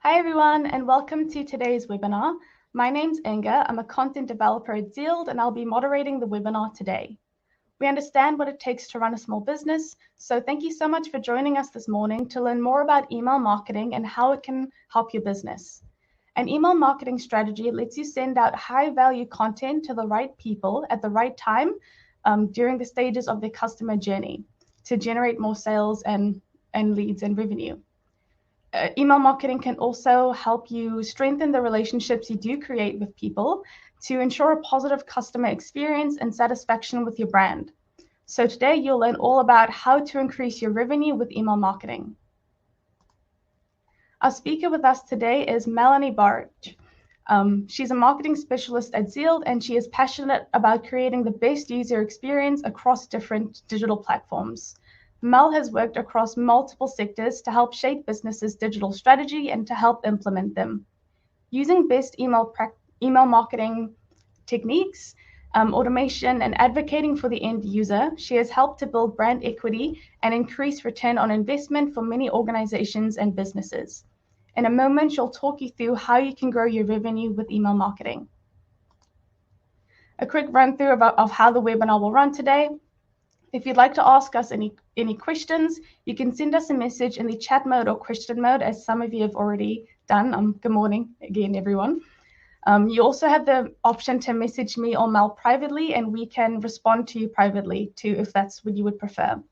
Hi everyone, and welcome to today's webinar. My name's Inga. I'm a content developer at Zealed, and I'll be moderating the webinar today. We understand what it takes to run a small business, so thank you so much for joining us this morning to learn more about email marketing and how it can help your business. An email marketing strategy lets you send out high-value content to the right people at the right time during the stages of their customer journey to generate more sales and leads and revenue. Email marketing can also help you strengthen the relationships you do create with people to ensure a positive customer experience and satisfaction with your brand. So today you'll learn all about how to increase your revenue with email marketing. Our speaker with us today is Melanie Barch. She's a marketing specialist at Zealed, and she is passionate about creating the best user experience across different digital platforms. Mel has worked across multiple sectors to help shape businesses' digital strategy and to help implement them. Using best email marketing techniques, automation, and advocating for the end user, she has helped to build brand equity and increase return on investment for many organizations and businesses. In a moment, she'll talk you through how you can grow your revenue with email marketing. A quick run through of how the webinar will run today. If you'd like to ask us any questions, you can send us a message in the chat mode or question mode, as some of you have already done. Good morning again, everyone. You also have the option to message me or Mel privately, and we can respond to you privately too, if that's what you would prefer.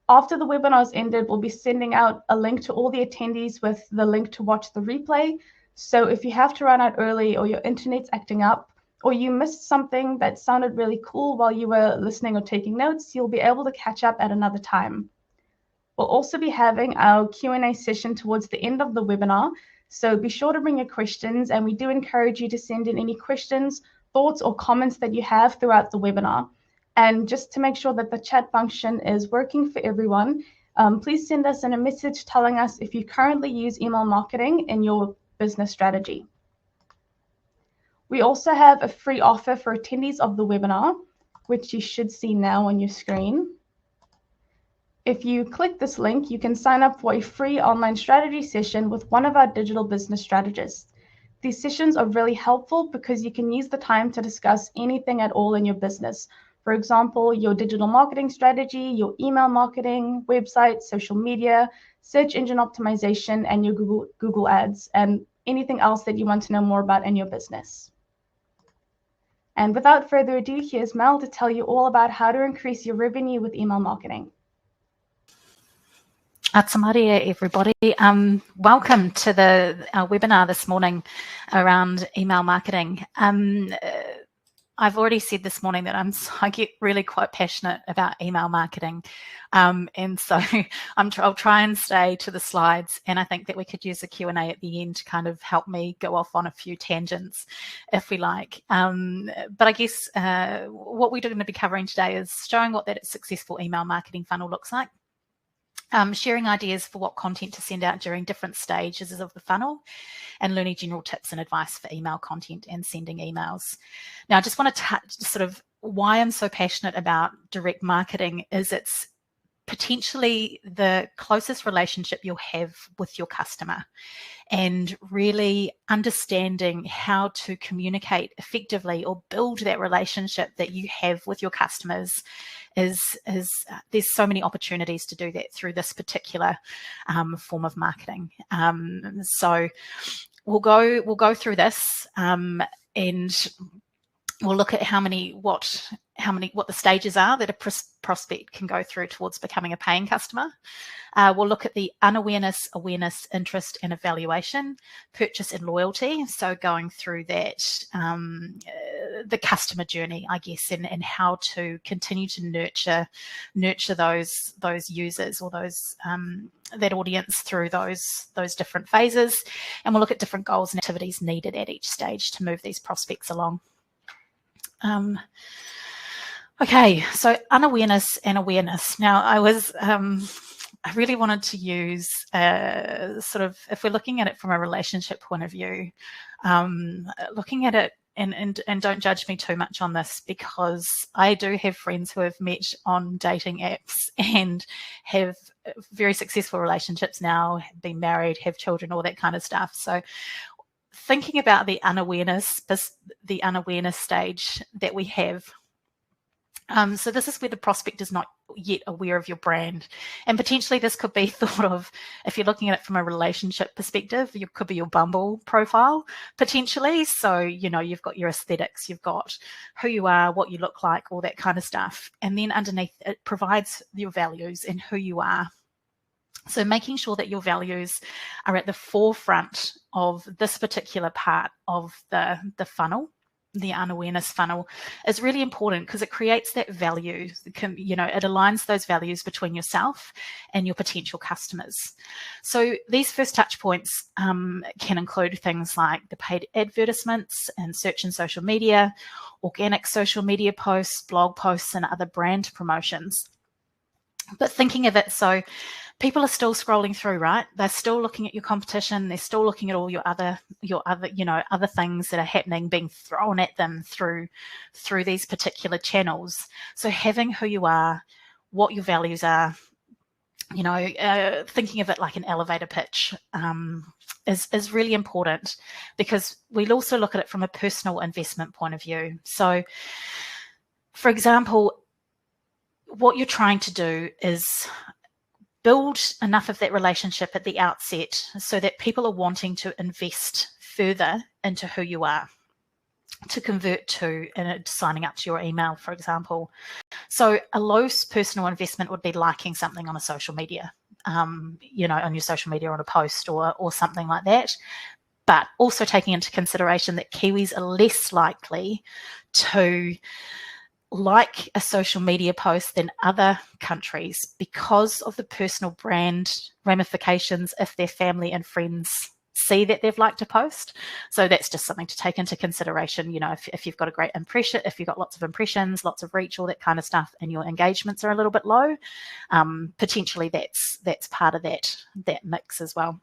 After the webinar is ended, we'll be sending out a link to all the attendees with the link to watch the replay. So if you have to run out early or your internet's acting up, or you missed something that sounded really cool while you were listening or taking notes, you'll be able to catch up at another time. We'll also be having our Q&A session towards the end of the webinar, so be sure to bring your questions, and we do encourage you to send in any questions, thoughts, or comments that you have throughout the webinar. And just to make sure that the chat function is working for everyone, please send us in a message telling us if you currently use email marketing in your business strategy. We also have a free offer for attendees of the webinar, which you should see now on your screen. If you click this link, you can sign up for a free online strategy session with one of our digital business strategists. These sessions are really helpful because you can use the time to discuss anything at all in your business. For example, your digital marketing strategy, your email marketing, website, social media, search engine optimization, and your Google Ads, and anything else that you want to know more about in your business. And without further ado, here's Mel to tell you all about how to increase your revenue with email marketing. Ata maria, everybody. Welcome to our webinar this morning around email marketing. I've already said this morning that I get really quite passionate about email marketing, and so I'll try and stay to the slides, and I think that we could use a Q&A at the end to kind of help me go off on a few tangents if we like. But I guess what we're going to be covering today is showing what that successful email marketing funnel looks like. Sharing ideas for what content to send out during different stages of the funnel, and learning general tips and advice for email content and sending emails. Now, I just want to touch sort of why I'm so passionate about direct marketing is it's potentially the closest relationship you'll have with your customer, and really understanding how to communicate effectively or build that relationship that you have with your customers is there's so many opportunities to do that through this particular form of marketing. So we'll go through this and we'll look at what the stages are that a prospect can go through towards becoming a paying customer. We'll look at the unawareness, awareness, interest, and evaluation, purchase and loyalty. So going through that, the customer journey, I guess, and how to continue to nurture those users or those that audience through those different phases. And we'll look at different goals and activities needed at each stage to move these prospects along. Okay, so unawareness and awareness. Now, I really wanted to use sort of, if we're looking at it from a relationship point of view, looking at it and don't judge me too much on this, because I do have friends who have met on dating apps and have very successful relationships now, been married, have children, all that kind of stuff. So thinking about the unawareness stage that we have. So this is where the prospect is not yet aware of your brand. And potentially this could be thought of, if you're looking at it from a relationship perspective, it could be your Bumble profile, potentially. So, you've got your aesthetics, you've got who you are, what you look like, all that kind of stuff. And then underneath it provides your values and who you are. So making sure that your values are at the forefront of this particular part of the funnel, the unawareness funnel, is really important, because it creates that value. It aligns those values between yourself and your potential customers. So these first touch points can include things like the paid advertisements and search and social media, organic social media posts, blog posts, and other brand promotions. But thinking of it, so people are still scrolling through, right? They're still looking at your competition. They're still looking at all your other things that are happening, being thrown at them through these particular channels. So having who you are, what your values are, thinking of it like an elevator pitch is really important, because we'll also look at it from a personal investment point of view. So, for example, what you're trying to do is build enough of that relationship at the outset so that people are wanting to invest further into who you are, to convert to signing up to your email, for example. So a low personal investment would be liking something on a social media, on your social media, on a post or something like that. But also taking into consideration that Kiwis are less likely to like a social media post than other countries, because of the personal brand ramifications if their family and friends see that they've liked a post. So that's just something to take into consideration. If you've got a great impression, if you've got lots of impressions, lots of reach, all that kind of stuff, and your engagements are a little bit low, potentially that's part of that mix as well.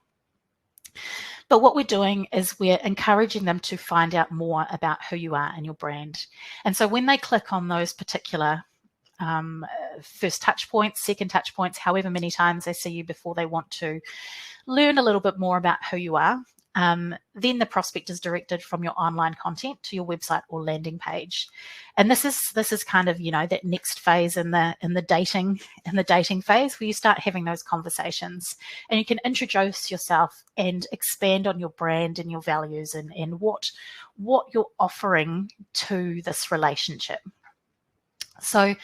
But what we're doing is we're encouraging them to find out more about who you are and your brand. And so when they click on those particular first touch points, second touch points, however many times they see you before they want to learn a little bit more about who you are, then the prospect is directed from your online content to your website or landing page. And this is kind of that next phase in the dating phase, where you start having those conversations, and you can introduce yourself and expand on your brand and your values and what you're offering to this relationship. So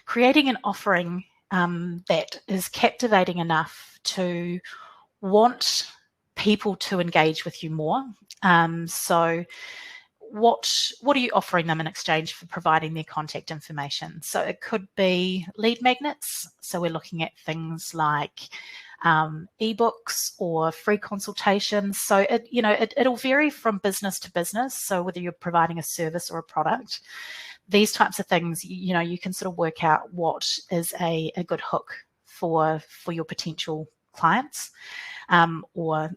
creating an offering that is captivating enough to want people to engage with you more. So what are you offering them in exchange for providing their contact information? So it could be lead magnets. So we're looking at things like ebooks or free consultations. So it'll vary from business to business. So whether you're providing a service or a product, these types of things, you can sort of work out what is a good hook for your potential clients or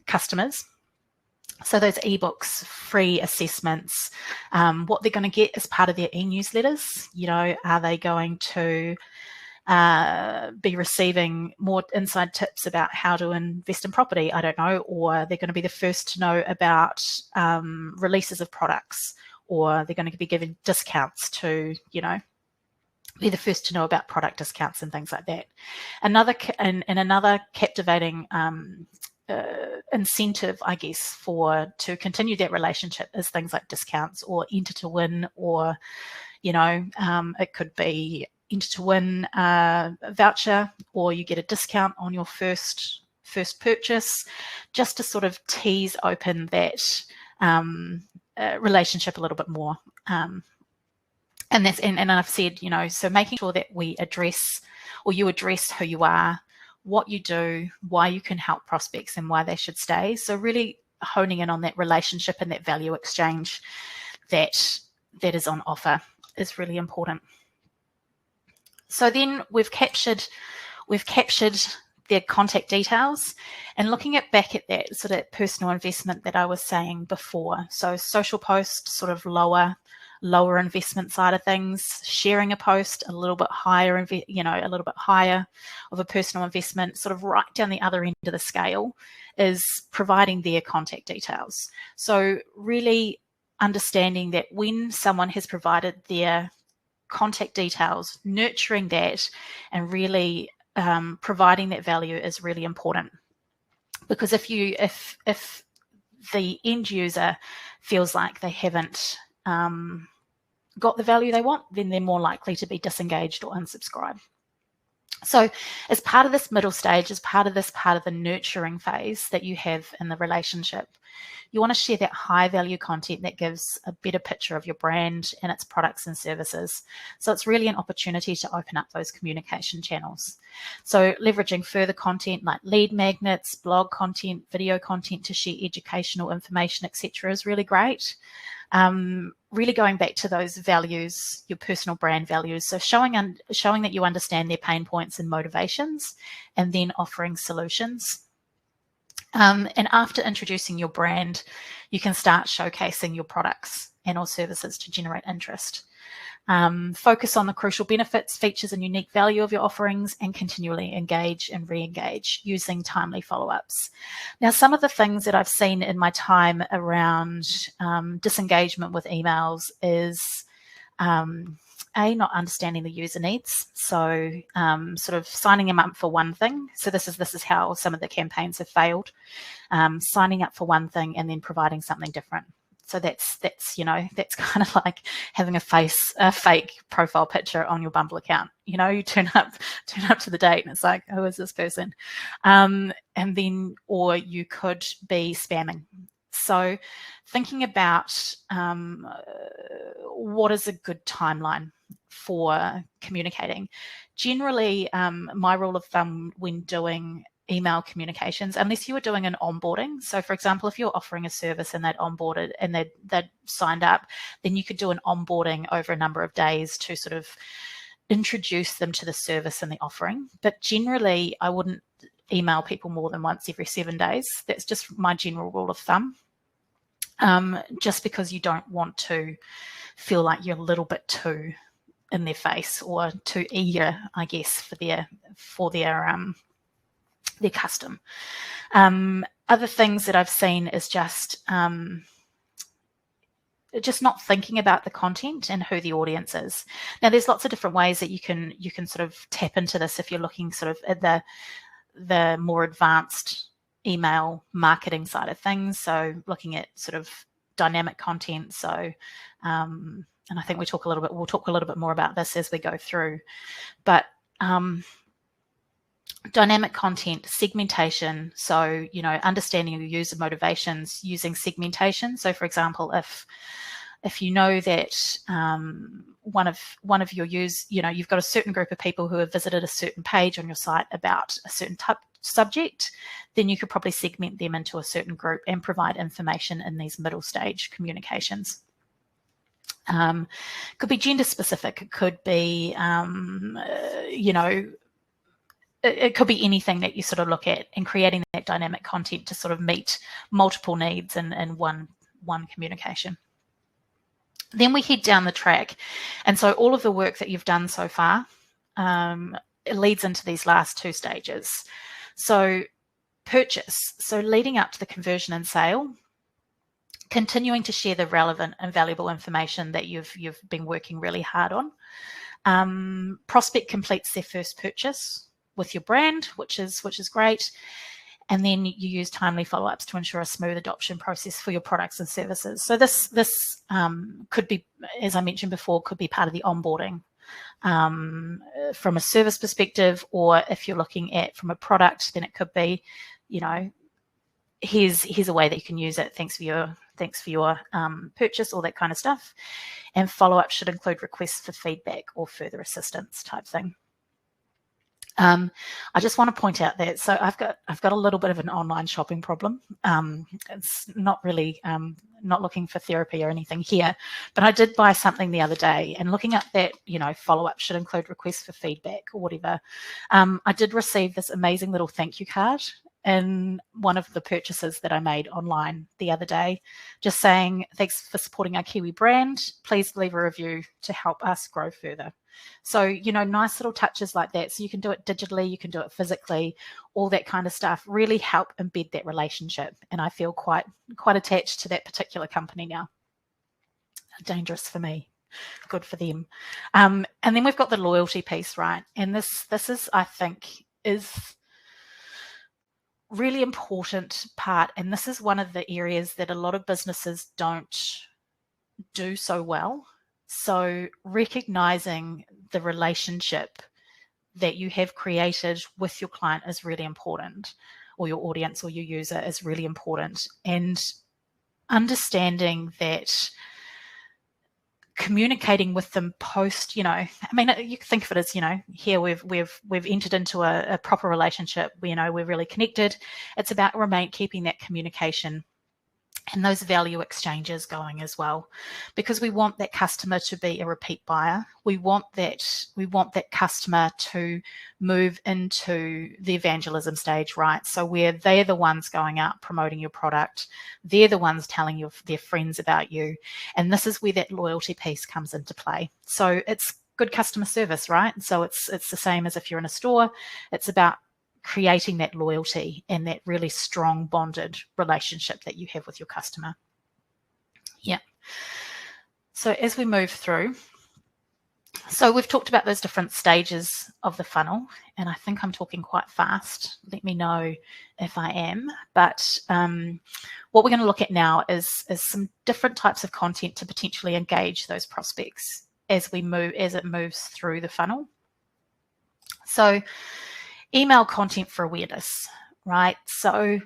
customers. So those ebooks, free assessments, what they're going to get as part of their e-newsletters. Are they going to be receiving more inside tips about how to invest in property? I don't know. Or they're going to be the first to know about releases of products, or they're going to be given discounts to, be the first to know about product discounts and things like that. Another captivating incentive, I guess, to continue that relationship is things like discounts or enter to win, or it could be enter to win a voucher, or you get a discount on your first purchase, just to sort of tease open that relationship a little bit more. And I've said, so making sure that we address, or you address who you are, what you do, why you can help prospects, and why they should stay. So really honing in on that relationship and that value exchange that is on offer is really important. So then we've captured their contact details, and looking back at that sort of personal investment that I was saying before. So social post, sort of lower investment side of things, sharing a post a little bit higher, a little bit higher of a personal investment, sort of right down the other end of the scale is providing their contact details. So really understanding that when someone has provided their contact details, nurturing that and really providing that value is really important. Because if the end user feels like they haven't got the value they want, then they're more likely to be disengaged or unsubscribe. So as part of this middle stage, as part of the nurturing phase that you have in the relationship, you want to share that high value content that gives a better picture of your brand and its products and services. So it's really an opportunity to open up those communication channels. So leveraging further content like lead magnets, blog content, video content to share educational information, etc. is really great. Really going back to those values, your personal brand values. So showing that you understand their pain points and motivations, and then offering solutions. And after introducing your brand, you can start showcasing your products and or services to generate interest. Focus on the crucial benefits, features, and unique value of your offerings, and continually engage and re-engage using timely follow-ups. Now, some of the things that I've seen in my time around disengagement with emails is not understanding the user needs. So sort of signing them up for one thing. So this is how some of the campaigns have failed. Signing up for one thing and then providing something different. So that's kind of like having a fake profile picture on your Bumble account. You turn up to the date and it's like, who is this person? Or you could be spamming. So thinking about what is a good timeline for communicating. Generally, my rule of thumb when doing email communications, unless you were doing an onboarding. So for example, if you're offering a service and they'd onboarded and they'd signed up, then you could do an onboarding over a number of days to sort of introduce them to the service and the offering. But generally, I wouldn't email people more than once every 7 days. That's just my general rule of thumb. Just because you don't want to feel like you're a little bit too in their face or too eager, I guess, for their custom. Other things that I've seen is just not thinking about the content and who the audience is. Now, there's lots of different ways that you can sort of tap into this if you're looking sort of at the more advanced email marketing side of things. So looking at sort of dynamic content. So, and I think we'll talk a little bit more about this as we go through, but dynamic content, segmentation. So, understanding your user motivations using segmentation. So for example, if you know that one of your users, you've got a certain group of people who have visited a certain page on your site about a certain subject, then you could probably segment them into a certain group and provide information in these middle stage communications. Could be gender specific. It could be, it could be anything that you sort of look at, and creating that dynamic content to sort of meet multiple needs in one communication. Then we head down the track. And so all of the work that you've done so far, it leads into these last two stages. So purchase, so leading up to the conversion and sale, continuing to share the relevant and valuable information that you've been working really hard on. Prospect completes their first purchase with your brand, which is great. And then you use timely follow-ups to ensure a smooth adoption process for your products and services. So this could be, as I mentioned before, could be part of the onboarding from a service perspective, or if you're looking at from a product, then it could be, here's a way that you can use it. Thanks for your purchase, all that kind of stuff. And follow-up should include requests for feedback or further assistance type thing. I just want to point out that, so I've got a little bit of an online shopping problem. It's not really, not looking for therapy or anything here, but I did buy something the other day, and looking at that, follow-up should include requests for feedback or whatever. I did receive this amazing little thank you card in one of the purchases that I made online the other day, just saying, thanks for supporting our Kiwi brand. Please leave a review to help us grow further. So, nice little touches like that. So you can do it digitally, you can do it physically, all that kind of stuff really help embed that relationship. And I feel quite attached to that particular company now. Dangerous for me, good for them. And then we've got the loyalty piece, right? And this is, I think, is really important part. And this is one of the areas that a lot of businesses don't do so well. So recognizing the relationship that you have created with your client is really important, or your audience or your user is really important. And understanding that communicating with them post, you can think of it as, here we've entered into a proper relationship, we're really connected. It's about keeping that communication and those value exchanges going as well, because we want that customer to be a repeat buyer. We want that customer to move into the evangelism stage, right? So where they're the ones going out promoting your product, they're the ones telling their friends about you, and this is where that loyalty piece comes into play. So it's good customer service, right? So it's the same as if you're in a store. It's about creating that loyalty and that really strong bonded relationship that you have with your customer. Yeah. So as we move through, so we've talked about those different stages of the funnel, and I think I'm talking quite fast. Let me know if I am. But what we're going to look at now is some different types of content to potentially engage those prospects as it moves through the funnel. So email content for awareness, right? So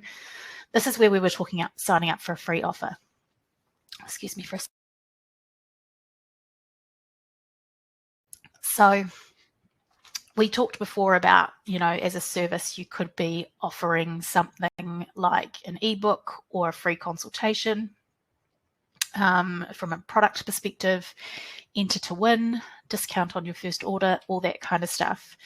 this is where we were talking about signing up for a free offer. Excuse me for a second. So we talked before about, as a service, you could be offering something like an ebook or a free consultation. From a product perspective, enter to win, discount on your first order, all that kind of stuff.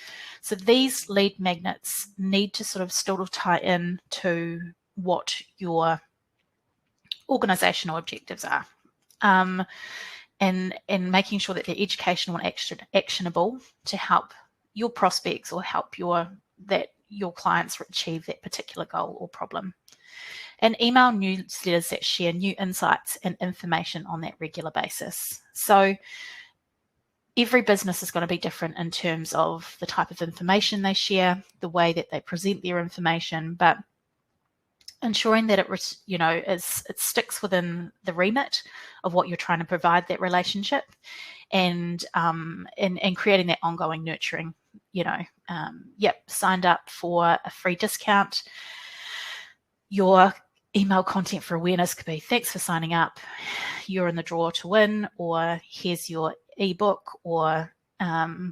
So these lead magnets need to sort of still tie in to what your organizational objectives are, and making sure that they're educational and actionable to help your prospects or help your clients achieve that particular goal or problem. And email newsletters that share new insights and information on that regular basis. So every business is going to be different in terms of the type of information they share, the way that they present their information, but ensuring that it sticks within the remit of what you're trying to provide, that relationship, and creating that ongoing nurturing. Signed up for a free discount. Your email content for awareness could be, thanks for signing up, you're in the draw to win, or here's your ebook, or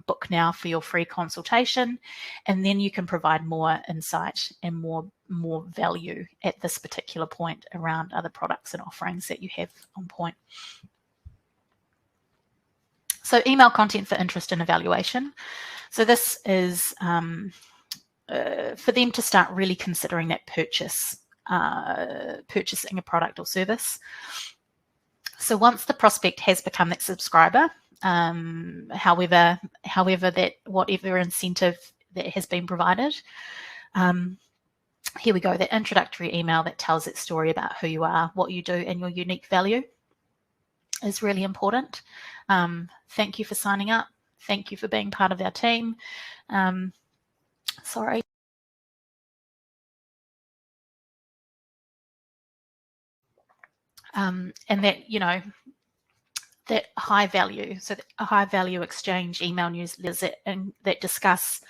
book now for your free consultation. And then you can provide more insight and more value at this particular point around other products and offerings that you have on point. So email content for interest and evaluation. So this is for them to start really considering that purchasing a product or service. So once the prospect has become that subscriber, however whatever incentive that has been provided, here we go, that introductory email that tells that story about who you are, what you do, and your unique value is really important. Thank you for signing up. Thank you for being part of our team. Sorry. And that, that high value, so a high value exchange email newsletters that discuss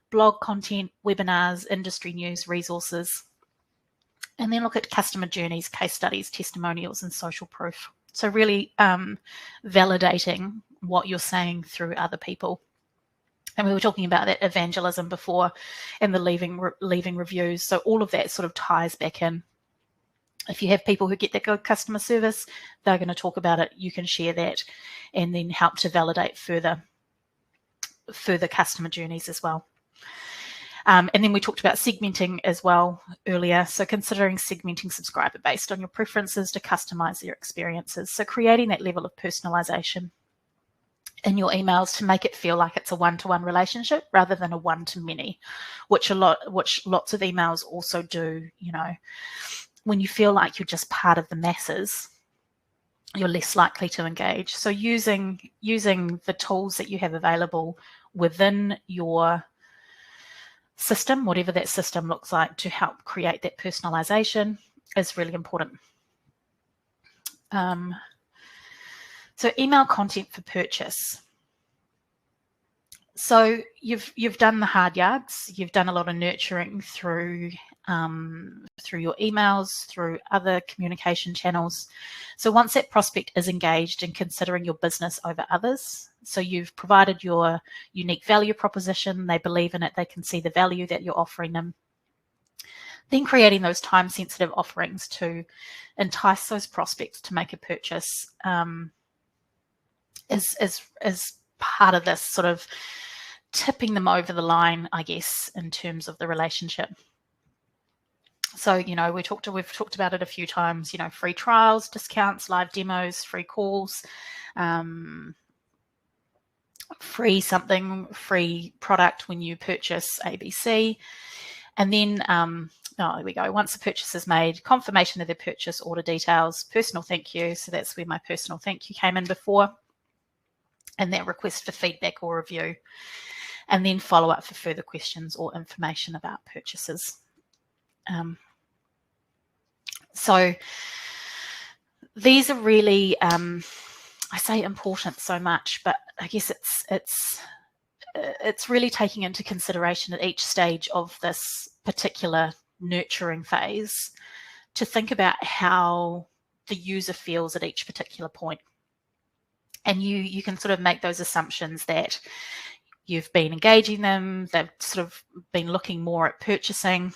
blog content, webinars, industry news, resources, and then look at customer journeys, case studies, testimonials, and social proof. So really validating what you're saying through other people And we were talking about that evangelism before and the leaving reviews. So all of that sort of ties back in. If you have people who get that good customer service, they're going to talk about it. You can share that and then help to validate further customer journeys as well. And then we talked about segmenting as well earlier. So considering segmenting subscriber based on your preferences to customize their experiences. So creating that level of personalization in your emails to make it feel like it's a one-to-one relationship rather than a one-to-many, which lots of emails also do. You know, when you feel like you're just part of the masses, you're less likely to engage. So using the tools that you have available within your system, whatever that system looks like, to help create that personalization is really important. So email content for purchase. So you've done the hard yards. You've done a lot of nurturing through your emails, through other communication channels. So once that prospect is engaged in considering your business over others, so you've provided your unique value proposition, they believe in it, they can see the value that you're offering them, then creating those time-sensitive offerings to entice those prospects to make a purchase is part of this sort of tipping them over the line, I guess, in terms of the relationship. So, you know, we've talked about it a few times, you know, free trials, discounts, live demos, free calls, free product when you purchase ABC. And then, there we go. Once the purchase is made, confirmation of the purchase, order details, personal thank you. So that's where my personal thank you came in before. And that request for feedback or review. And then follow up for further questions or information about purchases. So these are really, I say important so much, but I guess it's really taking into consideration at each stage of this particular nurturing phase to think about how the user feels at each particular point. And you can sort of make those assumptions that you've been engaging them, they've sort of been looking more at purchasing,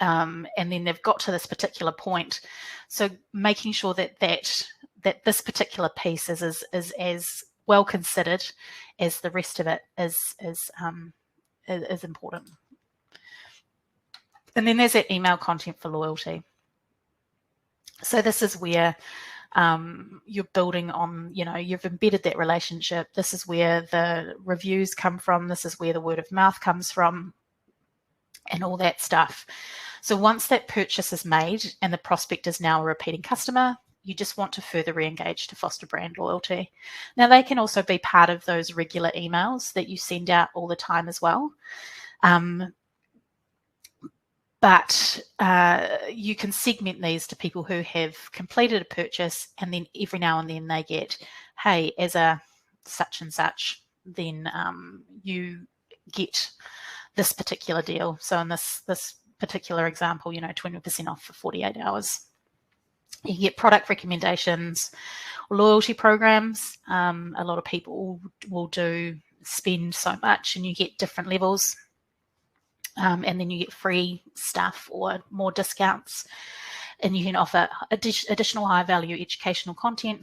and then they've got to this particular point. So making sure that this particular piece is as well considered as the rest of it is important. And then there's that email content for loyalty. So this is where you're building on, you know, you've embedded that relationship. This is where the reviews come from. This is where the word of mouth comes from and all that stuff. So once that purchase is made and the prospect is now a repeating customer, you just want to further re-engage to foster brand loyalty. Now, they can also be part of those regular emails that you send out all the time as well. But you can segment these to people who have completed a purchase, and then every now and then they get, hey, as a such and such, then you get this particular deal. So in this particular example, you know, 20% off for 48 hours. You get product recommendations, loyalty programs. A lot of people will do spend so much and you get different levels. And then you get free stuff or more discounts, and you can offer additional high value educational content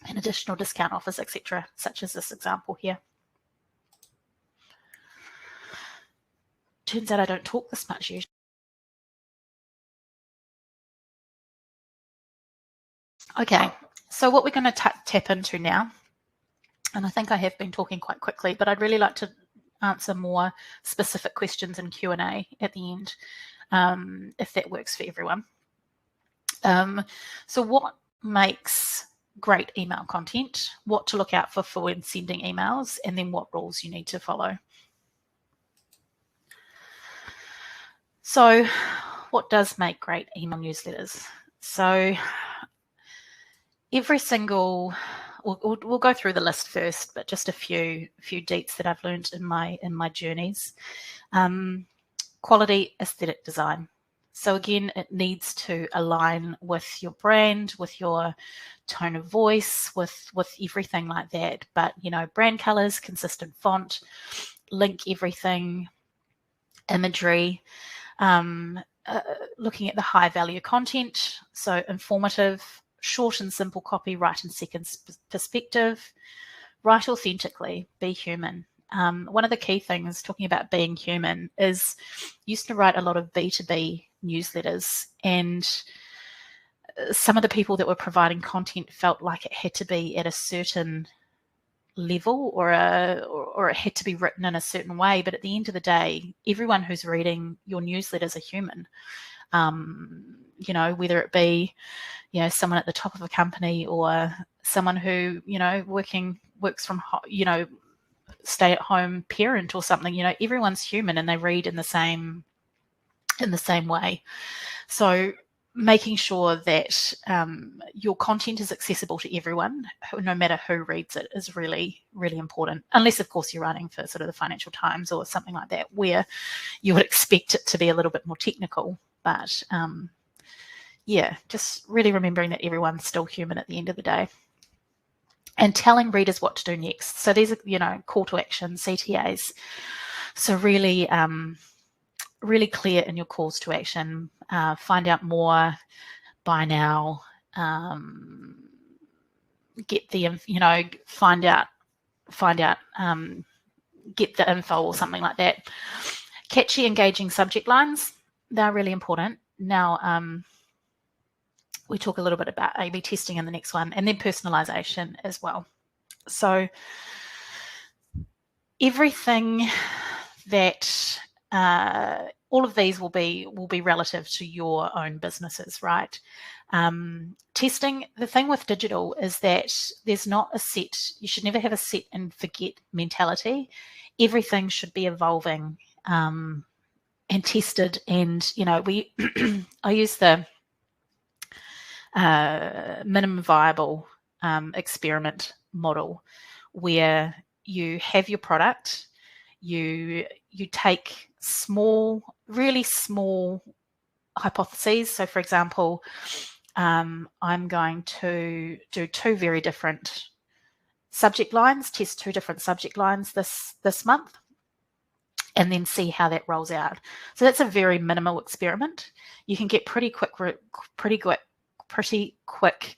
and additional discount offers, etc., such as this example here. Turns out I don't talk this much usually. Okay, so what we're going to tap into now, and I think I have been talking quite quickly, but I'd really like to answer more specific questions in Q&A at the end, if that works for everyone. So what makes great email content, what to look out for when sending emails, and then what rules you need to follow. So what does make great email newsletters? So every single, we'll go through the list first, but just a few deets that I've learned in my journeys. Quality, aesthetic design. So again, it needs to align with your brand, with your tone of voice, with everything like that. But, brand colors, consistent font, link everything, imagery, looking at the high value content, so informative, short and simple copy, write in seconds perspective, write authentically, be human. One of the key things talking about being human is used to write a lot of B2B newsletters, and some of the people that were providing content felt like it had to be at a certain level or it had to be written in a certain way. But at the end of the day, everyone who's reading your newsletter is a human. Whether it be, someone at the top of a company or someone who, works from, stay-at-home parent or something, everyone's human and they read in the same way. So making sure that your content is accessible to everyone, no matter who reads it, is really, really important. Unless, of course, you're writing for sort of the Financial Times or something like that, where you would expect it to be a little bit more technical. But just really remembering that everyone's still human at the end of the day. And telling readers what to do next. So these are, call to action, CTAs. So really, really clear in your calls to action. Find out more, buy now, get the, find out, get the info or something like that. Catchy, engaging subject lines. They're really important. Now, we talk a little bit about A/B testing in the next one, and then personalization as well. So everything that all of these will be relative to your own businesses, right? Testing, the thing with digital is that there's not a set, you should never have a set and forget mentality. Everything should be evolving and tested. And, I use the minimum viable experiment model, where you have your product, you take really small hypotheses. So for example, I'm going to do 2 very different subject lines, test 2 different subject lines this month, and then see how that rolls out. So that's a very minimal experiment. You can get pretty quick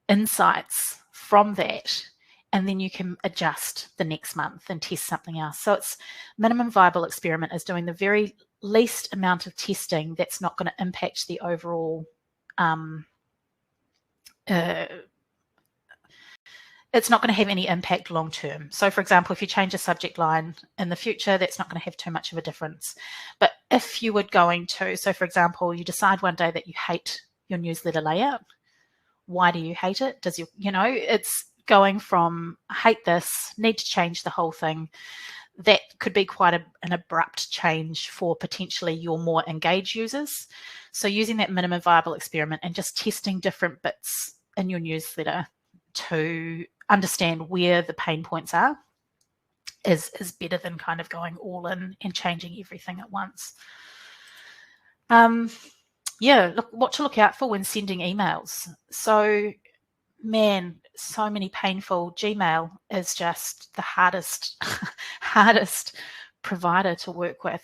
insights from that, and then you can adjust the next month and test something else. So it's minimum viable experiment is doing the very least amount of testing that's not going to impact the overall it's not going to have any impact long term. So for example, if you change a subject line in the future, that's not going to have too much of a difference. But if you were going to, so for example, you decide one day that you hate your newsletter layout. Why do you hate it? Does it's going from hate this, need to change the whole thing. That could be quite an abrupt change for potentially your more engaged users. So using that minimum viable experiment and just testing different bits in your newsletter to understand where the pain points are is better than kind of going all in and changing everything at once. Look, what to look out for when sending emails. So, man, so many painful. Gmail is just the hardest provider to work with.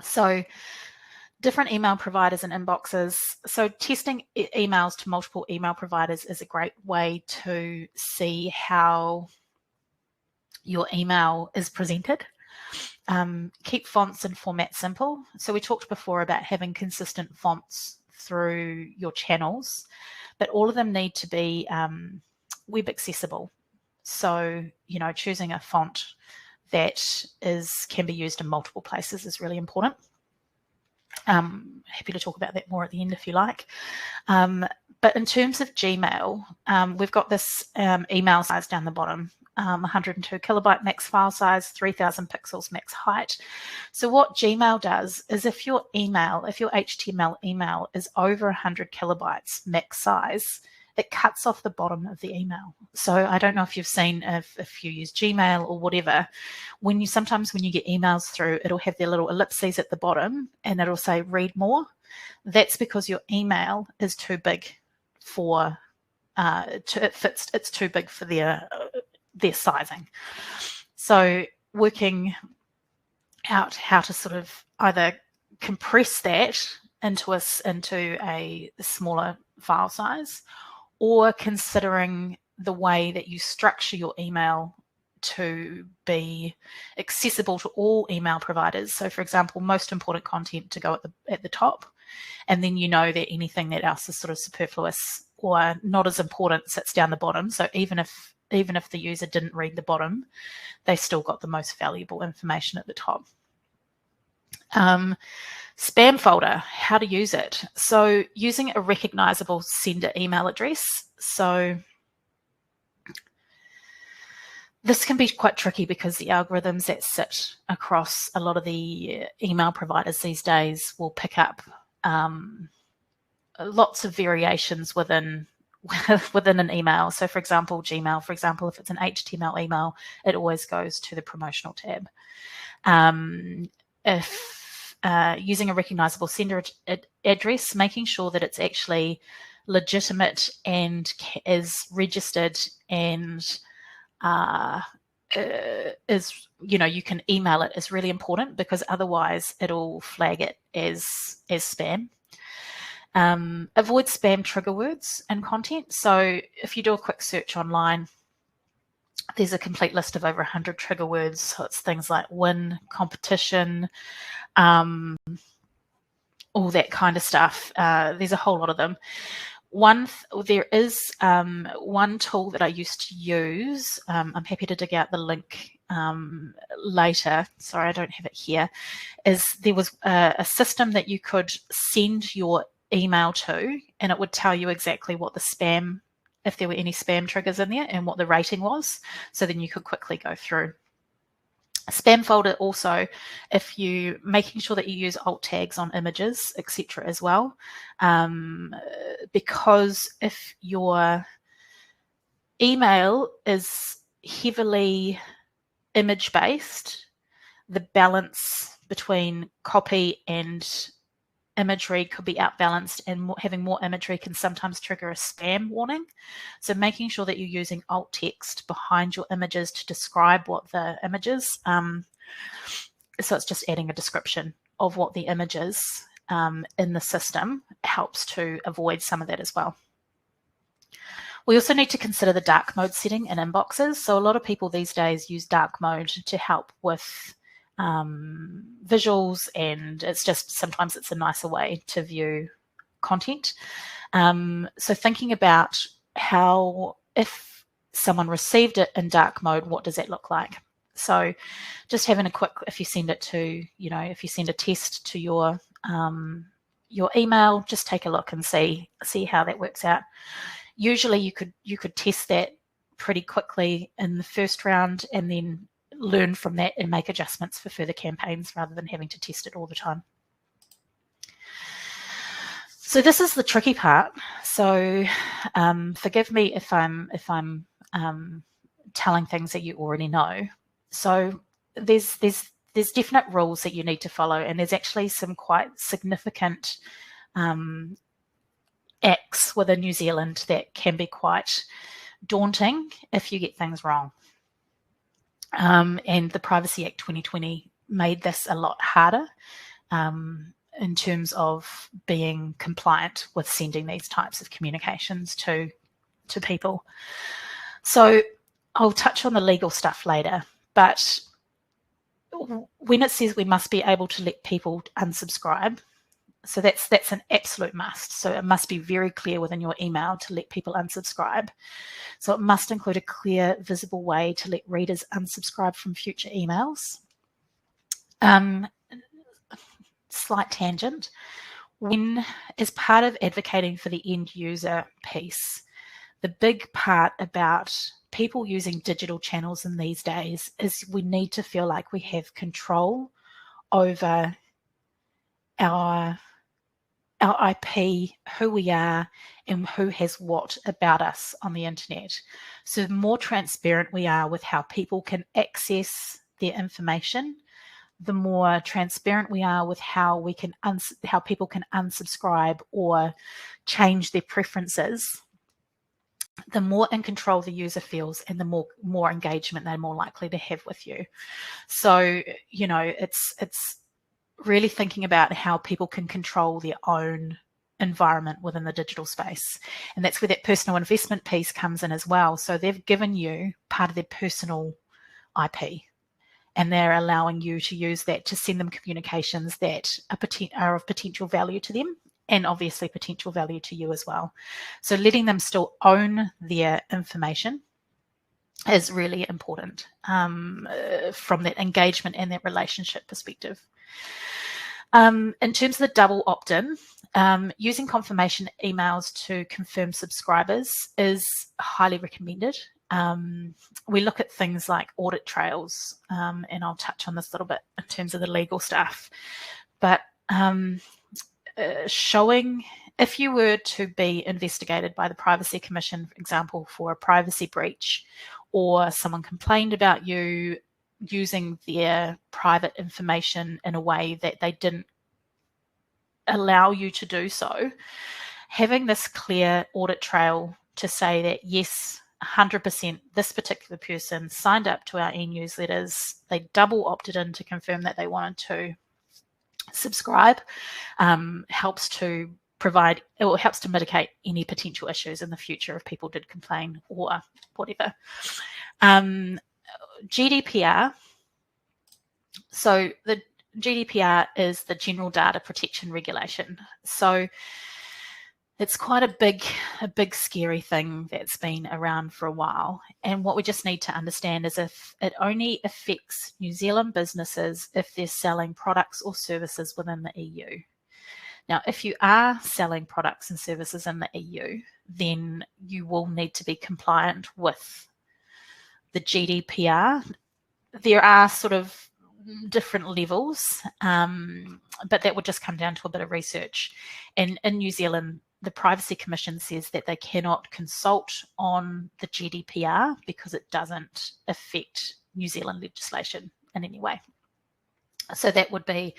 So different email providers and inboxes. So testing emails to multiple email providers is a great way to see how your email is presented. Keep fonts and format simple. So we talked before about having consistent fonts through your channels, but all of them need to be web accessible. So, choosing a font that can be used in multiple places is really important. Happy to talk about that more at the end if you like. But in terms of Gmail, we've got this email size down the bottom. 102 kilobyte max file size, 3000 pixels max height. So what Gmail does is if your HTML email is over 100 kilobytes max size, it cuts off the bottom of the email. So I don't know if you've seen, if you use Gmail or whatever, sometimes when you get emails through, it'll have their little ellipses at the bottom and it'll say read more. That's because your email is too big for it's too big for their sizing. So working out how to sort of either compress that into a smaller file size, or considering the way that you structure your email to be accessible to all email providers. So for example, most important content to go at the top, and then you know that anything that else is sort of superfluous or not as important sits down the bottom. So even if the user didn't read the bottom, they still got the most valuable information at the top. Spam folder, how to use it. So using a recognizable sender email address. So this can be quite tricky because the algorithms that sit across a lot of the email providers these days will pick up lots of variations within an email. So for example, Gmail, for example, if it's an HTML email, it always goes to the promotional tab. If using a recognizable sender address, making sure that it's actually legitimate and is registered and is, you can email it, is really important, because otherwise it'll flag it as spam. Avoid spam trigger words and content. So if you do a quick search online, there's a complete list of over 100 trigger words. So it's things like win, competition, all that kind of stuff. There's a whole lot of them. There is one tool that I used to use. I'm happy to dig out the link later. Sorry, I don't have it here. There was a system that you could send your email to, and it would tell you exactly what the spam, if there were any spam triggers in there, and what the rating was. So then you could quickly go through. Spam folder also, if you making sure that you use alt tags on images, etc. as well, because if your email is heavily image based, the balance between copy and imagery could be outbalanced, and having more imagery can sometimes trigger a spam warning. So making sure that you're using alt text behind your images to describe what the image is. So it's just adding a description of what the image is in the system helps to avoid some of that as well. We also need to consider the dark mode setting in inboxes. So a lot of people these days use dark mode to help with visuals, and sometimes it's a nicer way to view content. So thinking about how, if someone received it in dark mode, what does that look like? So just having a quick, if you send it to, if you send a test to your email, just take a look and see how that works out. Usually you could test that pretty quickly in the first round, and then learn from that and make adjustments for further campaigns rather than having to test it all the time. So this is the tricky part. So forgive me if I'm telling things that you already know. So there's definite rules that you need to follow, and there's actually some quite significant acts within New Zealand that can be quite daunting if you get things wrong. And the Privacy Act 2020 made this a lot harder in terms of being compliant with sending these types of communications to people. So I'll touch on the legal stuff later, but when it says we must be able to let people unsubscribe, so that's an absolute must. So it must be very clear within your email to let people unsubscribe. So it must include a clear, visible way to let readers unsubscribe from future emails. Slight tangent. When, as part of advocating for the end user piece, the big part about people using digital channels in these days is we need to feel like we have control over our our IP, who we are, and who has what about us on the internet. So the more transparent we are with how people can access their information, the more transparent we are with how we can how people can unsubscribe or change their preferences, the more in control the user feels and the more engagement they're more likely to have with you. So, you know, it's really thinking about how people can control their own environment within the digital space. And that's where that personal investment piece comes in as well. So they've given you part of their personal IP, and they're allowing you to use that to send them communications that are of potential value to them, and obviously potential value to you as well. So letting them still own their information is really important from that engagement and that relationship perspective. In terms of the double opt-in, using confirmation emails to confirm subscribers is highly recommended. We look at things like audit trails, and I'll touch on this a little bit in terms of the legal stuff. But showing, if you were to be investigated by the Privacy Commission, for example, for a privacy breach, or someone complained about you using their private information in a way that they didn't allow you to do so, having this clear audit trail to say that, yes, 100% this particular person signed up to our e-newsletters, they double opted in to confirm that they wanted to subscribe, helps to provide, or helps to mitigate any potential issues in the future if people did complain or whatever. GDPR. So the GDPR is the General Data Protection Regulation. So it's quite a big scary thing that's been around for a while. And what we just need to understand is if it only affects New Zealand businesses if they're selling products or services within the EU. Now, if you are selling products and services in the EU, then you will need to be compliant with the GDPR. There are sort of different levels, but that would just come down to a bit of research. And in New Zealand, the Privacy Commission says that they cannot consult on the GDPR because it doesn't affect New Zealand legislation in any way. So that would be a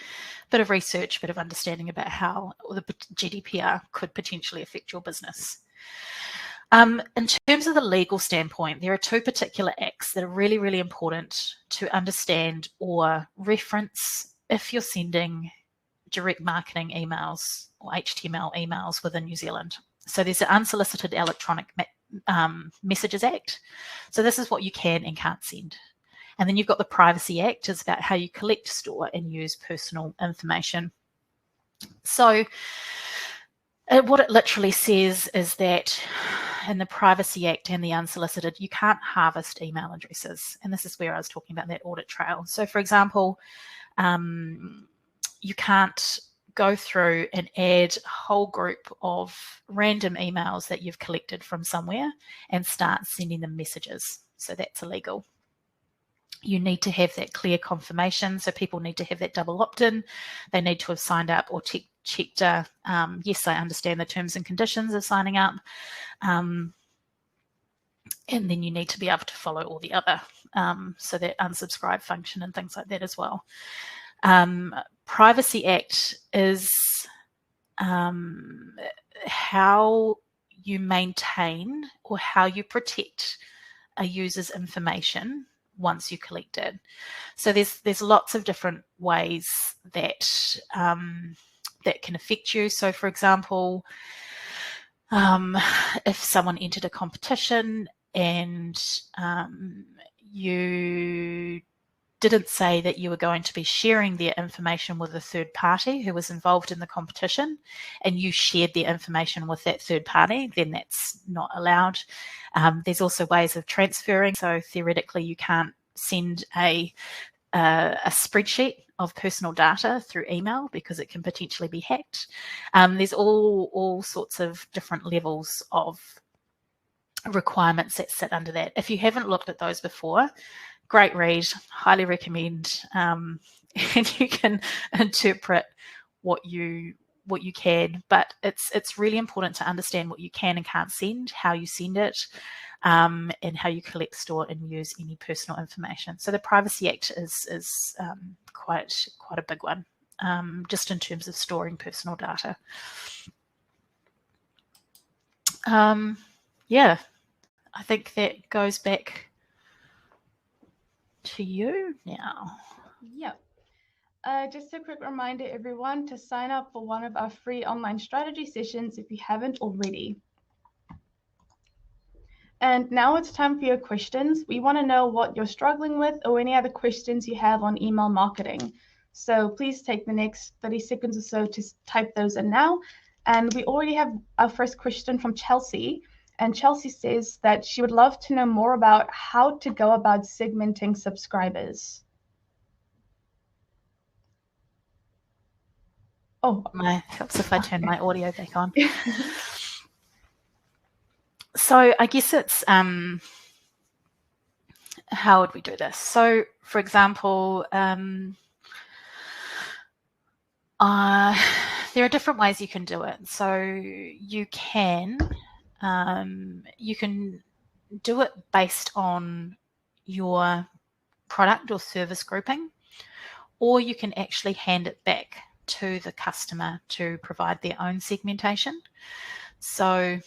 bit of research, a bit of understanding about how the GDPR could potentially affect your business. In terms of the legal standpoint, there are two particular acts that are really, really important to understand or reference if you're sending direct marketing emails or HTML emails within New Zealand. So there's the Unsolicited Electronic Messages Act. So this is what you can and can't send. And then you've got the Privacy Act, is about how you collect, store, and use personal information. So what it literally says is that in the Privacy Act and the Unsolicited, you can't harvest email addresses. And this is where I was talking about that audit trail. So for example, you can't go through and add a whole group of random emails that you've collected from somewhere and start sending them messages. So that's illegal. You need to have that clear confirmation. So people need to have that double opt-in. They need to have signed up or checked, yes, I understand the terms and conditions of signing up. And then you need to be able to follow all the other, so that unsubscribe function and things like that as well. Privacy Act is how you maintain or how you protect a user's information once you collect it. So there's lots of different ways that that can affect you. So for example, if someone entered a competition and you didn't say that you were going to be sharing their information with a third party who was involved in the competition, and you shared their information with that third party, then that's not allowed. There's also ways of transferring. So theoretically, you can't send a spreadsheet of personal data through email because it can potentially be hacked. There's all sorts of different levels of requirements that sit under that. If you haven't looked at those before, great read, highly recommend, and you can interpret what you what you can, but it's really important to understand what you can and can't send, how you send it, and how you collect, store, and use any personal information. So the Privacy Act is quite a big one, just in terms of storing personal data. Yeah, I think that goes back to you now. Yep. Just a quick reminder, everyone, to sign up for one of our free online strategy sessions if you haven't already. And now it's time for your questions. We want to know what you're struggling with or any other questions you have on email marketing. So please take the next 30 seconds or so to type those in now. And we already have our first question from Chelsea. And Chelsea says that she would love to know more about how to go about segmenting subscribers. Oh, helps if I turn my audio back on. So I guess it's how would we do this? So, for example, there are different ways you can do it. So you can do it based on your product or service grouping, or you can actually hand it back to the customer to provide their own segmentation. So,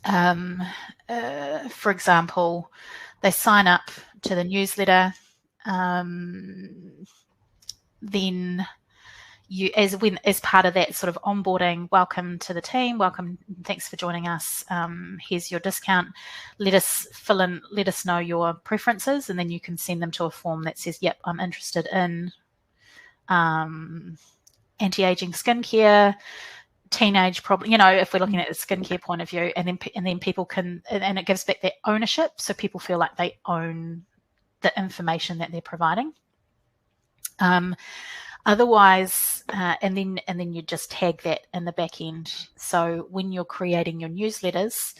for example, they sign up to the newsletter, then you, as part of that sort of onboarding, welcome to the team, welcome, thanks for joining us. Here's your discount. Let us know your preferences, and then you can send them to a form that says, "Yep, I'm interested in anti-aging skincare, teenage problem." If we're looking at a skincare point of view, and then people can, and it gives back that ownership, so people feel like they own the information that they're providing. Otherwise, and then you just tag that in the back end. So when you're creating your newsletters,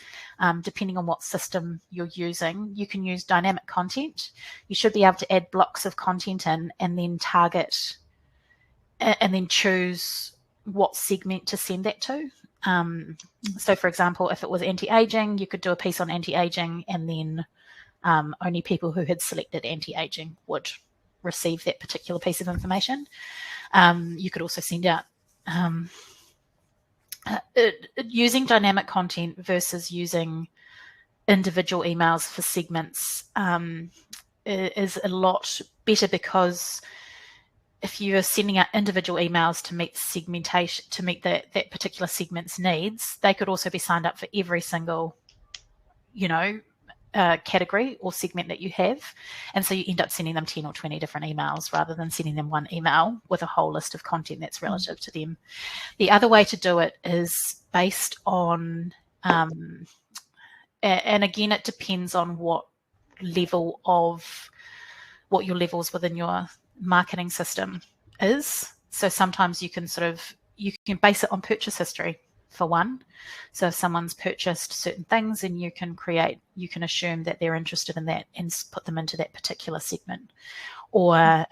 depending on what system you're using, you can use dynamic content. You should be able to add blocks of content in, and then target, and then choose what segment to send that to. So for example, if it was anti-aging, you could do a piece on anti-aging, and then only people who had selected anti-aging would receive that particular piece of information. You could also send out using dynamic content versus using individual emails for segments is a lot better, because if you're sending out individual emails to meet segmentation, to meet that particular segment's needs, they could also be signed up for every single, category or segment that you have. And so you end up sending them 10 or 20 different emails rather than sending them one email with a whole list of content that's relative to them. The other way to do it is based on, and again, it depends on what your levels within your marketing system is. So sometimes you can base it on purchase history, for one. So if someone's purchased certain things, and you can assume that they're interested in that and put them into that particular segment. Or I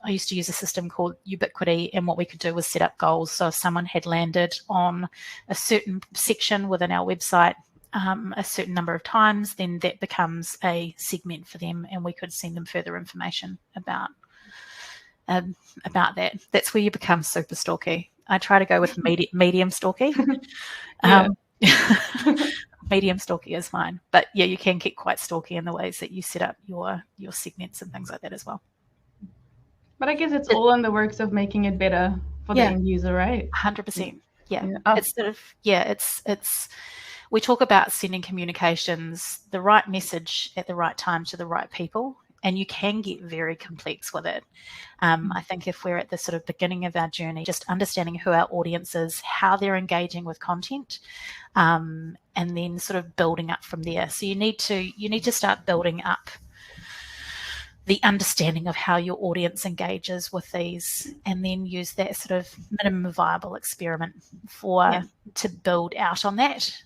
used to use a system called Ubiquity, and what we could do was set up goals. So if someone had landed on a certain section within our website a certain number of times, then that becomes a segment for them, and we could send them further information about that. That's where you become super stalky. I try to go with medium stalky. Medium stalky is fine, but yeah, you can get quite stalky in the ways that you set up your segments and things like that as well. But I guess it's all in the works of making it better for the end user, right? 100%. Yeah. It's sort of, it's we talk about sending communications, the right message at the right time to the right people, and you can get very complex with it. I think if we're at the sort of beginning of our journey, just understanding who our audience is, how they're engaging with content, and then sort of building up from there. So you need to start building up the understanding of how your audience engages with these, and then use that sort of minimum viable experiment to build out on that.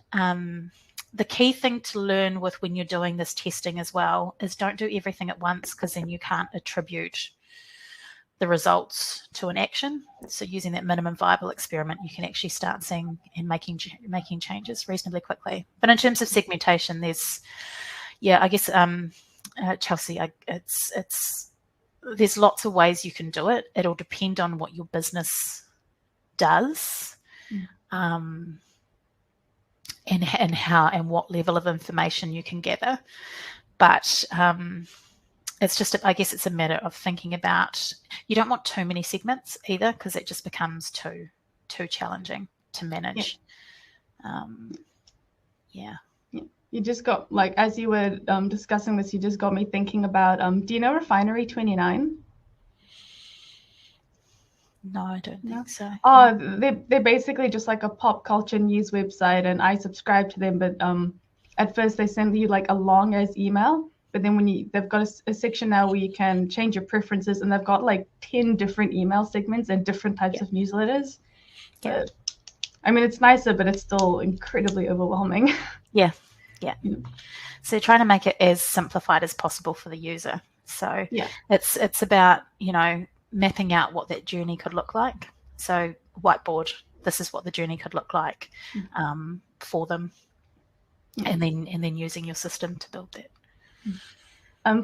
The key thing to learn with when you're doing this testing as well is don't do everything at once, because then you can't attribute the results to an action. So using that minimum viable experiment, you can actually start seeing and making changes reasonably quickly. But in terms of segmentation, there's, I guess, Chelsea, there's lots of ways you can do it. It'll depend on what your business does, and how and what level of information you can gather. But it's just, I guess it's a matter of thinking about, you don't want too many segments either, because it just becomes too challenging to manage. You just got, like, as you were discussing this, you just got me thinking about, do you know Refinery29? No, I don't think so. Oh, they're basically just like a pop culture news website, and I subscribe to them. But at first they send you like a long as email, but then they've got a section now where you can change your preferences, and they've got like 10 different email segments and different types of newsletters. Yeah. But, I mean, it's nicer, but it's still incredibly overwhelming. Yeah. So trying to make it as simplified as possible for the user. So it's about, mapping out what that journey could look like. So whiteboard, this is what the journey could look like for them, and then using your system to build that.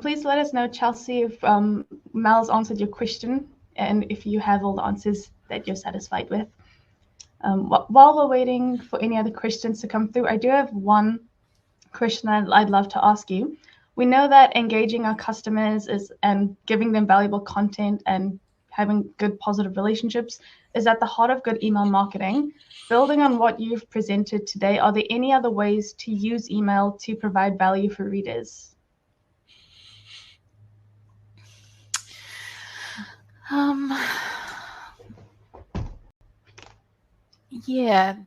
Please let us know, Chelsea, if Mel's answered your question, and if you have all the answers that you're satisfied with. While we're waiting for any other questions to come through, I do have one question I'd love to ask you. We know that engaging our customers and giving them valuable content and having good positive relationships is at the heart of good email marketing. Building on what you've presented today, are there any other ways to use email to provide value for readers?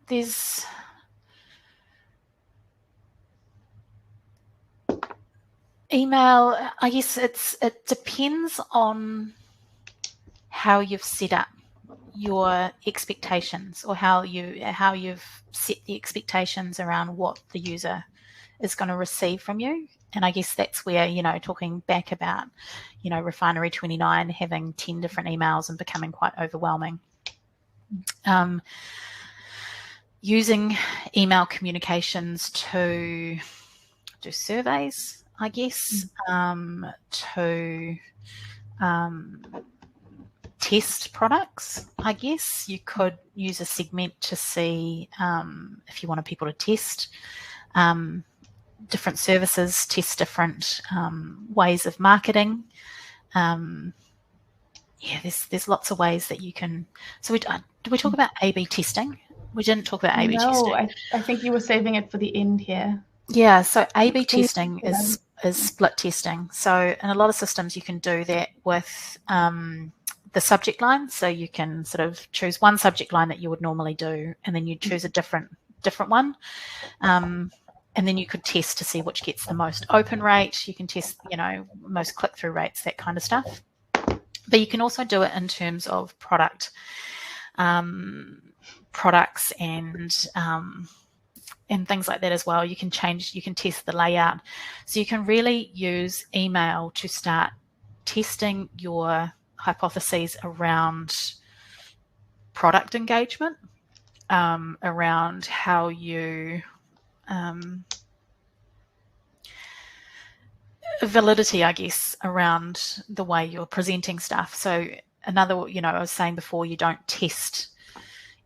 There's email. I guess it depends on how you've set up your expectations, or how you've set the expectations around what the user is going to receive from you. And I guess that's where, talking back about, Refinery29 having 10 different emails and becoming quite overwhelming. Using email communications to do surveys, I guess, to test products. I guess you could use a segment to see if you wanted people to test different services, test different ways of marketing. There's lots of ways that you can. So did we talk about A/B testing? We didn't talk about A/B testing. No, I think you were saving it for the end here. Yeah, so A/B testing is split testing. So in a lot of systems, you can do that with the subject line. So you can sort of choose one subject line that you would normally do, and then you choose a different one. And then you could test to see which gets the most open rate. You can test, most click-through rates, that kind of stuff. But you can also do it in terms of products and things like that as well. You can test the layout. So you can really use email to start testing your hypotheses around product engagement, around how you validity, I guess, around the way you're presenting stuff. So I was saying before, you don't test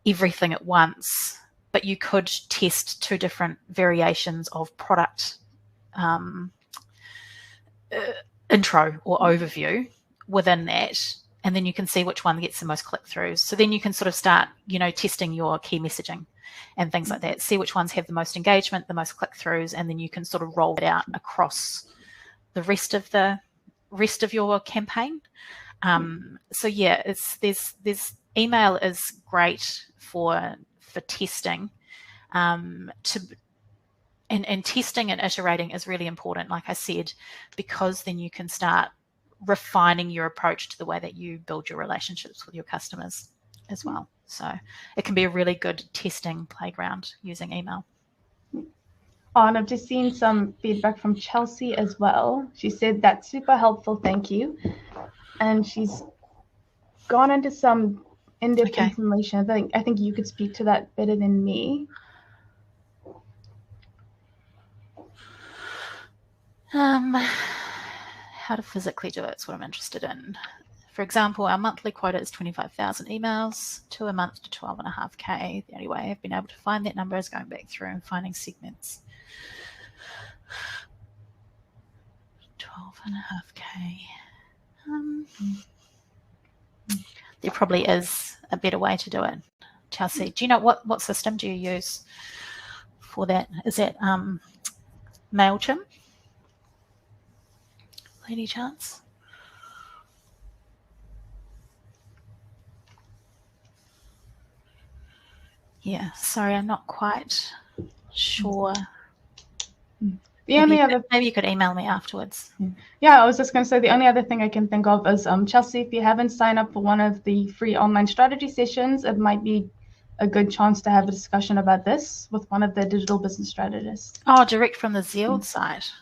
everything at once, but you could test two different variations of product intro or overview within that, and then you can see which one gets the most click-throughs. So then you can sort of start, testing your key messaging and things like that, see which ones have the most engagement, the most click-throughs, and then you can sort of roll it out across the rest of your campaign. There's email is great for testing, and testing and iterating is really important, like I said, because then you can start refining your approach to the way that you build your relationships with your customers as well. So it can be a really good testing playground using email. Oh, and I've just seen some feedback from Chelsea as well. She said, that's super helpful, thank you. And she's gone into some in-depth Okay. information. I think you could speak to that better than me. How to physically do it is what I'm interested in. For example, our monthly quota is 25,000 emails, 2 a month to 12.5K. The only way I've been able to find that number is going back through and finding segments. 12.5K. There probably is a better way to do it. Chelsea, do you know what system do you use for that? Is that MailChimp? Any chance? Yeah, sorry, I'm not quite sure. Maybe you could email me afterwards. Yeah, I was just going to say the only other thing I can think of is Chelsea, if you haven't signed up for one of the free online strategy sessions, it might be a good chance to have a discussion about this with one of the digital business strategists. Oh, direct from the Zealed site.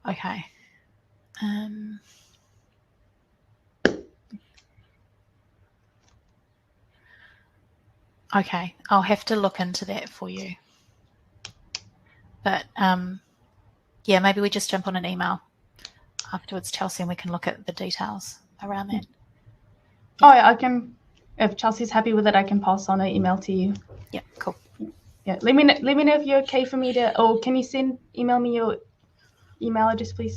Okay. Okay, I'll have to look into that for you. But yeah, maybe we just jump on an email afterwards, Chelsea, and we can look at the details around that. Oh, yeah, I can. If Chelsea's happy with it, I can pass on an email to you. Yeah, cool. Yeah, let me know if you're okay for me to. Or can you email me your email address, please,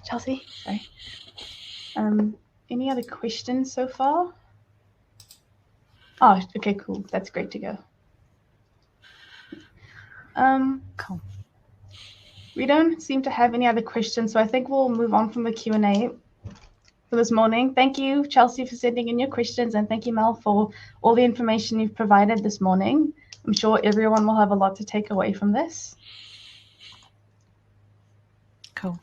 Chelsea? Sorry. Any other questions so far? Oh, okay, cool. That's great to go. Cool. We don't seem to have any other questions, so I think we'll move on from the Q&A for this morning. Thank you, Chelsea, for sending in your questions, and thank you, Mel, for all the information you've provided this morning. I'm sure everyone will have a lot to take away from this. Cool.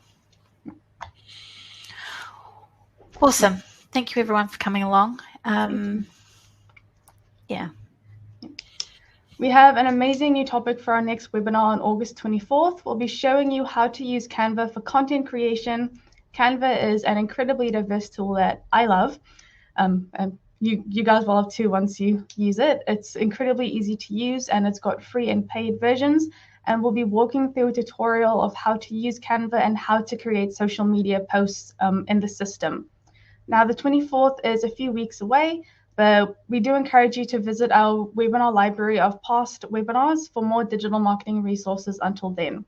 Awesome. Thank you, everyone, for coming along. Yeah. We have an amazing new topic for our next webinar on August 24th. We'll be showing you how to use Canva for content creation. Canva is an incredibly diverse tool that I love. And you guys will love too once you use it. It's incredibly easy to use, and it's got free and paid versions. And we'll be walking through a tutorial of how to use Canva and how to create social media posts in the system. Now, the 24th is a few weeks away, but we do encourage you to visit our webinar library of past webinars for more digital marketing resources until then.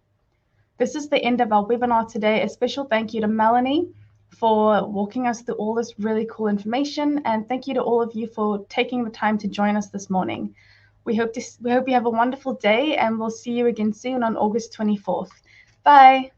This is the end of our webinar today. A special thank you to Melanie for walking us through all this really cool information, and thank you to all of you for taking the time to join us this morning. We hope you have a wonderful day, and we'll see you again soon on August 24th. Bye.